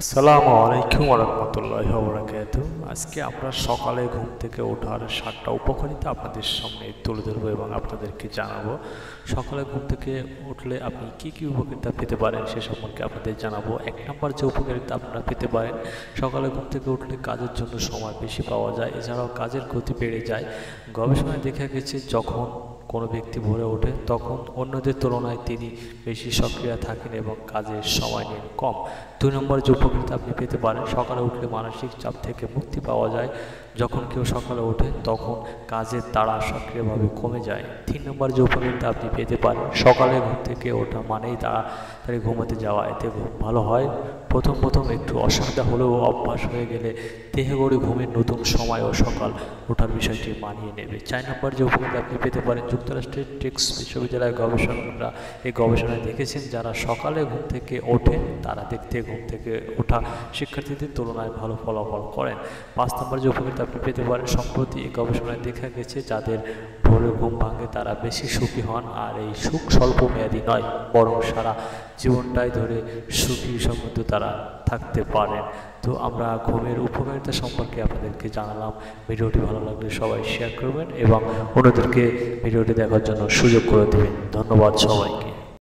আসসালামু আলাইকুম ওয়া বারাকাতুহু। আজকে আমরা সকালে ঘুম থেকে ওঠার 7টা উপকারিতা আপনাদের সামনে তুলে ধরবো এবং আপনাদেরকে জানাবো। সকালে ঘুম থেকে উঠলে আপনি কি কি উপকারিতা পেতে পারেন সে সম্পর্কে আপনাদের জানাবো। 1 নম্বর যে উপকারিতা আপনারা পেতে পারেন, সকালে ঘুম থেকে উঠলে কাজের জন্য সময় বেশি পাওয়া যায়, এছাড়াও কাজের গতি বেড়ে যায়। গবেষণায় দেখা গেছে যখন কোনো ব্যক্তি ভোরে ওঠে তখন অন্যদের তুলনায় তিনি বেশি সক্রিয় থাকেন এবং কাজের সময় নেন কম। 2 নম্বর যে উপকারিতা আপনি পেতে পারেন, সকালে উঠলে মানসিক চাপ থেকে মুক্তি পাওয়া যায়। যখন কেউ সকালে ওঠে তখন কাজের তাড়া সক্রিয়ভাবে কমে যায়। 3 নম্বর যে উপকারিতা আপনি পেতে পারেন, সকালে ঘুম থেকে ওঠা মানেই তাড়াতাড়ি ঘুমাতে যাওয়া, এতে ঘুম ভালো হয়। প্রথম একটু অসুবিধা হলেও অভ্যাস হয়ে গেলে দেহে গড়ে ঘুমের নতুন সময় ও সকাল ওঠার বিষয়টি মানিয়ে নেবে। 4 নম্বর যে উপকারিতা আপনি পেতে পারেন, যুক্তরাষ্ট্রের টেক্স বিশ্ববিদ্যালয়ের গবেষকরা এই গবেষণায় দেখেছেন যারা সকালে ঘুম থেকে ওঠেন তারা দেখতে ঘুম থেকে ওঠা শিক্ষার্থীদের তুলনায় ভালো ফলাফল করেন। 5 নম্বর যে উপকারিতা আপনি পেতে পারেন, সম্প্রতি এই গবেষণায় দেখা গেছে যাদের ভোরে ঘুম ভাঙে তারা বেশি সুখী হন, আর এই সুখ স্বল্প মেয়াদী নয় বরং সারা জীবনটাই ধরে সুখী সমৃদ্ধ তারা থাকতে পারেন। তো আমরা ঘুমের উপকারিতা সম্পর্কে আপনাদেরকে জানালাম। ভিডিওটি ভালো লাগলে সবাই শেয়ার করবেন এবং অন্যদেরকে ভিডিওটি দেখার জন্য সুযোগ করে দেবেন। ধন্যবাদ সবাইকে।